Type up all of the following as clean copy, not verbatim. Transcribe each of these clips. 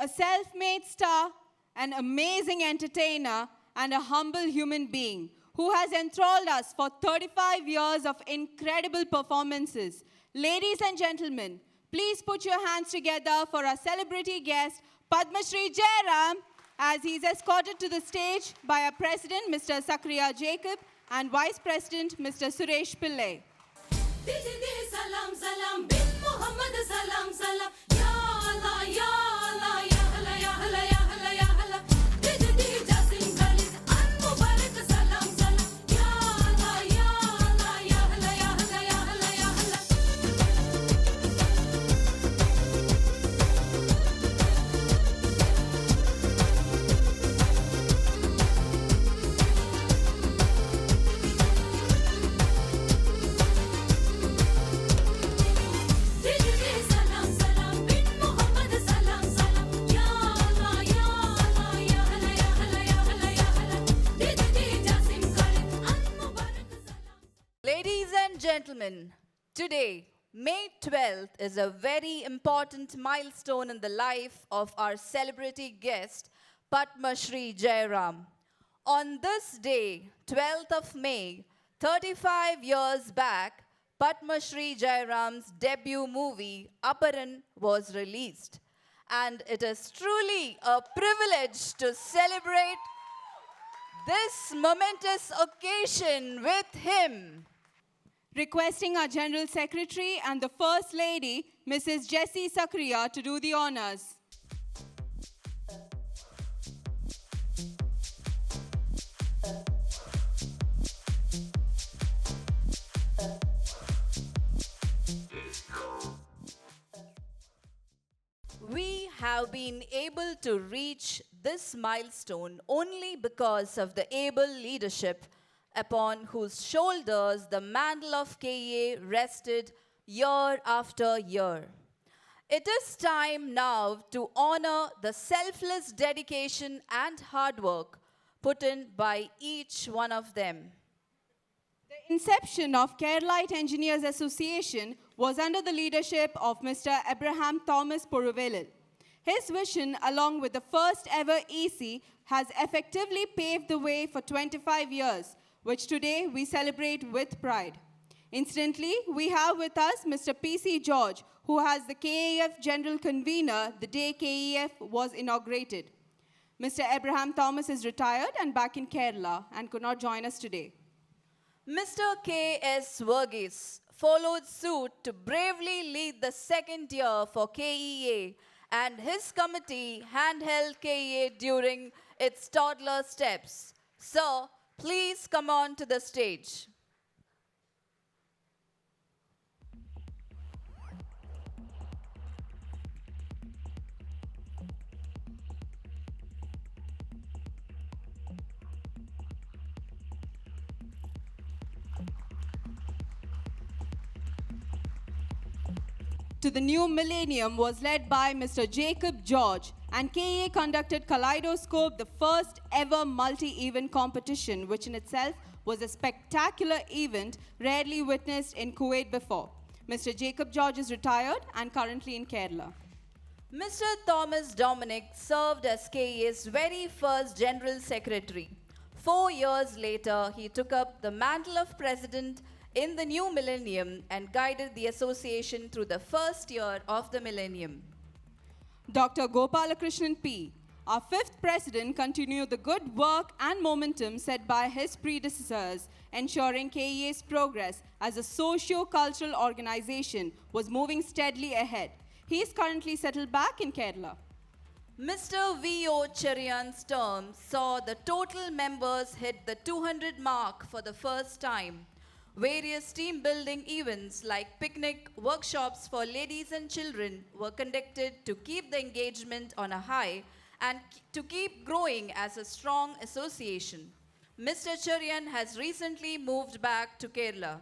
a self-made star, an amazing entertainer, and a humble human being who has enthralled us for 35 years of incredible performances. Ladies and gentlemen, please put your hands together for our celebrity guest, Padma Shri Jairam, as he is escorted to the stage by our President, Mr. Sakriya Jacob, and Vice President, Mr. Suresh Pillai. Salam salam bin Muhammad salam salam ya Allah ya Allah ya Allah ya Allah ya Allah ya Allah Didi Jasim Khalid an Mubarak salam salam ya Allah ya Allah ya Allah ya Allah ya Allah ya Allah Ladies and gentlemen, today, May 12th, is a very important milestone in the life of our celebrity guest, Padma Shri Jairam. On this day, 12th of May, 35 years back, Padma Shri Jairam's debut movie, Aparan, was released. And it is truly a privilege to celebrate this momentous occasion with him. Requesting our General Secretary and the First Lady, Mrs. Jessie Sakriya, to do the honors. We have been able to reach this milestone only because of the able leadership upon whose shoulders the mantle of KEA rested year after year. It is time now to honor the selfless dedication and hard work put in by each one of them. The inception of Keralite Engineers Association was under the leadership of Mr. Abraham Thomas Puruvelil. His vision, along with the first ever EC, has effectively paved the way for 25 years, which today we celebrate with pride. Incidentally, we have with us Mr. P.C. George, who has the KEF General Convener the day KEF was inaugurated. Mr. Abraham Thomas is retired and back in Kerala and could not join us today. Mr. K.S. Verghese followed suit to bravely lead the second year for KEA, and his committee handheld KEA during its toddler steps. Sir, please come on to the stage. To the new millennium was led by Mr. Jacob George, and KEA conducted Kaleidoscope, the first ever multi-event competition, which in itself was a spectacular event rarely witnessed in Kuwait before. Mr. Jacob George is retired and currently in Kerala. Mr. Thomas Dominic served as KEA's very first General Secretary. 4 years later, he took up the mantle of President in the new millennium and guided the association through the first year of the millennium. Dr. Gopalakrishnan P., our fifth president, continued the good work and momentum set by his predecessors, ensuring KEA's progress as a socio-cultural organization was moving steadily ahead. He is currently settled back in Kerala. Mr. V.O. Cherian's term saw the total members hit the 200 mark for the first time. Various team-building events like picnic, workshops for ladies and children were conducted to keep the engagement on a high and to keep growing as a strong association. Mr. Cherian has recently moved back to Kerala.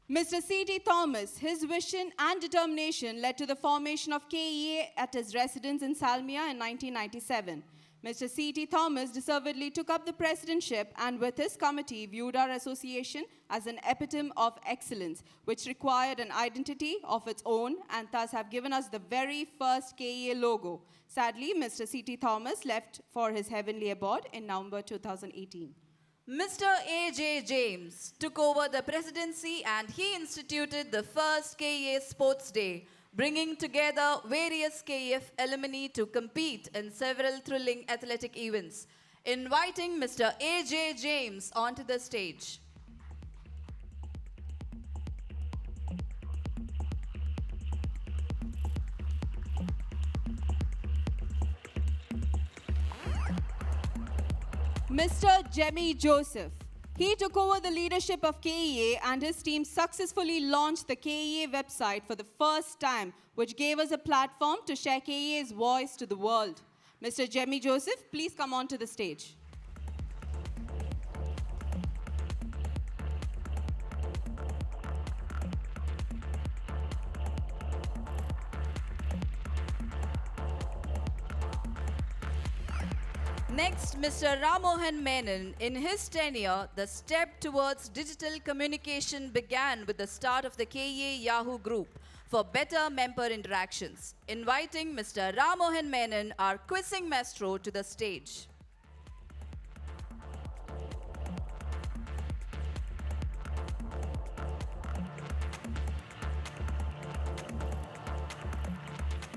Mr. C.T. Thomas, his vision and determination led to the formation of KEA at his residence in Salmia in 1997. Mr. C.T. Thomas deservedly took up the presidentship and with his committee viewed our association as an epitome of excellence, which required an identity of its own and thus have given us the very first KEA logo. Sadly, Mr. C.T. Thomas left for his heavenly abode in November 2018. Mr. A.J. James took over the presidency and he instituted the first KEA Sports Day, bringing together various KEF alumni to compete in several thrilling athletic events. Inviting Mr. A.J. James onto the stage. Mr. Jemmy Joseph. He took over the leadership of KEA and his team successfully launched the KEA website for the first time, which gave us a platform to share KEA's voice to the world. Mr. Jemmy Joseph, please come on to the stage. Next, Mr. Ramohan Menon. In his tenure, the step towards digital communication began with the start of the KEA Yahoo group for better member interactions. Inviting Mr. Ramohan Menon, our quizzing maestro, to the stage.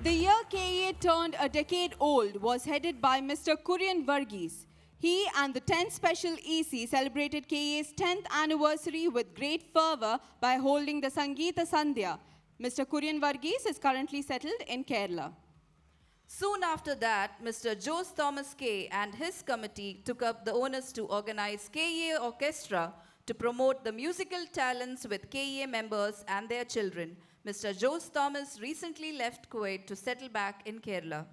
The year KEA turned a decade old was headed by Mr. Kurian Varghese. He and the 10th Special EC celebrated KEA's 10th anniversary with great fervor by holding the Sangeeta Sandhya. Mr. Kurian Varghese is currently settled in Kerala. Soon after that, Mr. Jose Thomas K and his committee took up the onus to organize KEA Orchestra to promote the musical talents with KEA members and their children. Mr. Jose Thomas recently left Kuwait to settle back in Kerala.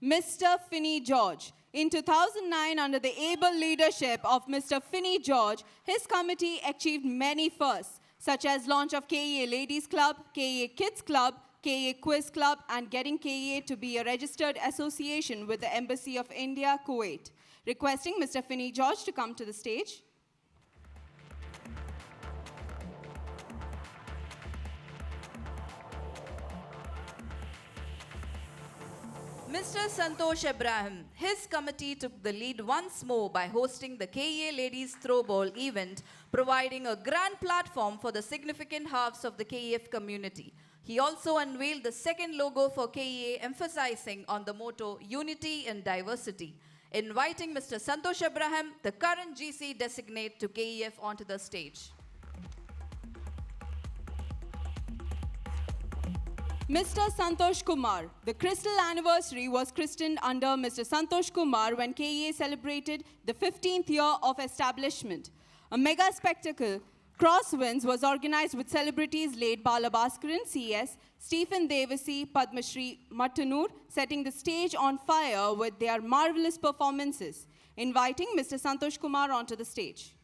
Mr. Finney George. In 2009, under the able leadership of Mr. Finney George, his committee achieved many firsts, such as launch of KEA Ladies Club, KEA Kids Club, KEA Quiz Club, and getting KEA to be a registered association with the Embassy of India, Kuwait. Requesting Mr. Finney George to come to the stage. Mr. Santosh Abraham, his committee took the lead once more by hosting the KEA Ladies Throwball event, providing a grand platform for the significant halves of the KEF community. He also unveiled the second logo for KEA, emphasizing on the motto, Unity and Diversity. Inviting Mr. Santosh Abraham, the current GC designate to KEF, onto the stage. Mr. Santosh Kumar. The crystal anniversary was christened under Mr. Santosh Kumar when KEA celebrated the 15th year of establishment. A mega spectacle, Crosswinds, was organized with celebrities late Bala Bhaskaran, CS, Stephen Devasi, Padma Shri Mattanur, setting the stage on fire with their marvelous performances. Inviting Mr. Santosh Kumar onto the stage.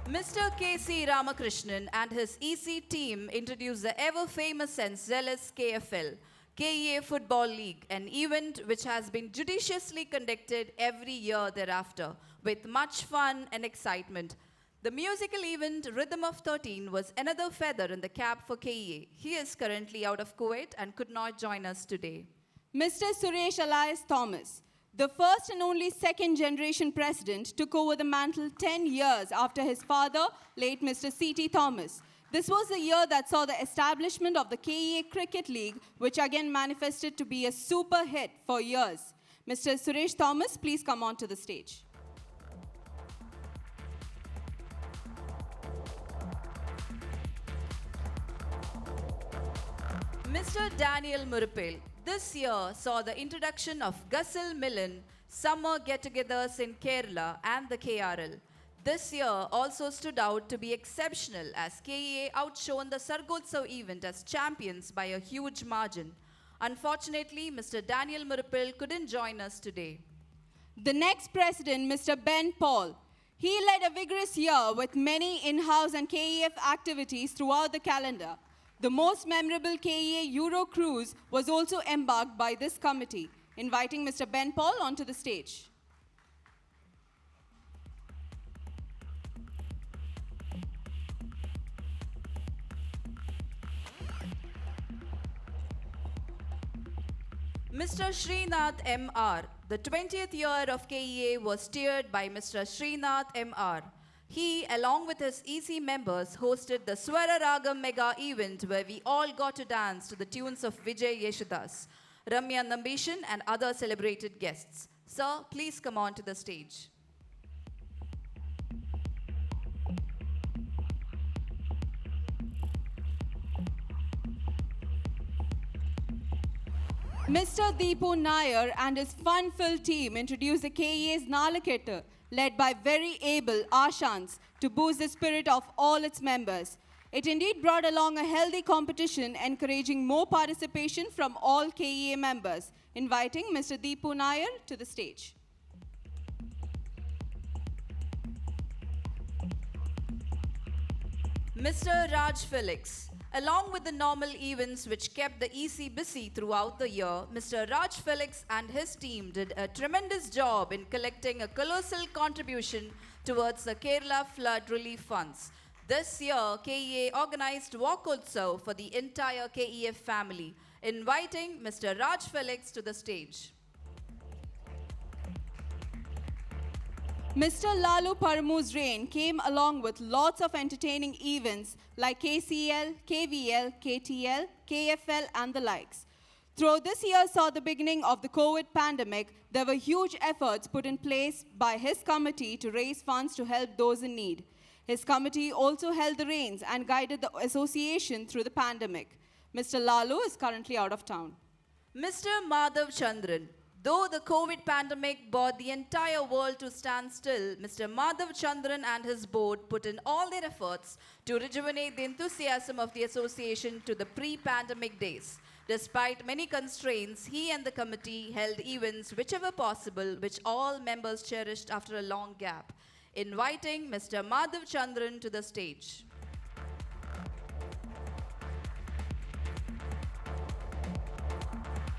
Mr. K.C. Ramakrishnan and his EC team introduced the ever-famous and zealous KFL, KEA Football League, an event which has been judiciously conducted every year thereafter, with much fun and excitement. The musical event Rhythm of 13 was another feather in the cap for KEA. He is currently out of Kuwait and could not join us today. Mr. Suresh Elias Thomas. The first and only second-generation president took over the mantle 10 years after his father, late Mr. C.T. Thomas. This was the year that saw the establishment of the KEA Cricket League, which again manifested to be a super hit for years. Mr. Suresh Thomas, please come on to the stage. Mr. Daniel Murupil. This year saw the introduction of Ghazal Milan, summer get-togethers in Kerala and the KRL. This year also stood out to be exceptional as KEA outshone the Sargotsav event as champions by a huge margin. Unfortunately, Mr. Daniel Murupil couldn't join us today. The next president, Mr. Ben Paul. He led a vigorous year with many in-house and KEF activities throughout the calendar. The most memorable KEA Euro cruise was also embarked by this committee. Inviting Mr. Ben Paul onto the stage. Mr. Srinath M.R. The 20th year of KEA was steered by Mr. Srinath M.R. He, along with his EC members, hosted the Swara Ragam mega event where we all got to dance to the tunes of Vijay Yeshudas, Ramya Nambishan and other celebrated guests. Sir, please come on to the stage. Mr. Deepu Nair and his fun-filled team introduced the KEA's Nalaketta, led by very able Ashans, to boost the spirit of all its members. It indeed brought along a healthy competition, encouraging more participation from all KEA members. Inviting Mr. Deepu Nair to the stage. Mr. Raj Felix. Along with the normal events which kept the EC busy throughout the year, Mr. Raj Felix and his team did a tremendous job in collecting a colossal contribution towards the Kerala flood relief funds. This year, KEA organized Walkotsav for the entire KEF family, inviting Mr. Raj Felix to the stage. Mr. Lalu Paramu's reign came along with lots of entertaining events like KCL, KVL, KTL, KFL and the likes. Though this year saw the beginning of the COVID pandemic, there were huge efforts put in place by his committee to raise funds to help those in need. His committee also held the reins and guided the association through the pandemic. Mr. Lalu is currently out of town. Mr. Madhav Chandran. Though the COVID pandemic brought the entire world to stand still, Mr. Madhav Chandran and his board put in all their efforts to rejuvenate the enthusiasm of the association to the pre-pandemic days. Despite many constraints, he and the committee held events whichever possible, which all members cherished after a long gap. Inviting Mr. Madhav Chandran to the stage.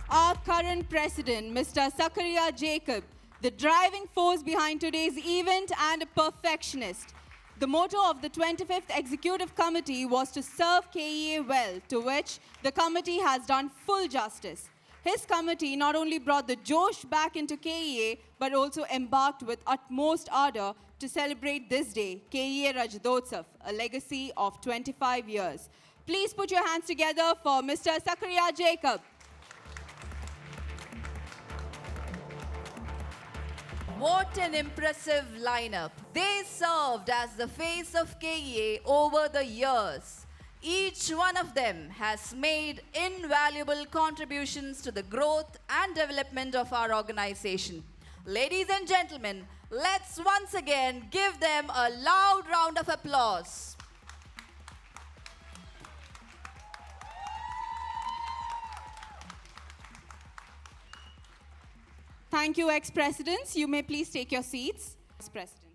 Our current president, Mr. Zakaria Jacob, the driving force behind today's event and a perfectionist. The motto of the 25th Executive Committee was to serve KEA well, to which the committee has done full justice. His committee not only brought the Josh back into KEA, but also embarked with utmost ardor to celebrate this day, KEA Rajadotsav, a legacy of 25 years. Please put your hands together for Mr. Zakaria Jacob. What an impressive lineup. They served as the face of KEA over the years. Each one of them has made invaluable contributions to the growth and development of our organization. Ladies and gentlemen, let's once again give them a loud round of applause. Thank you, ex-presidents. You may please take your seats. Ex-president.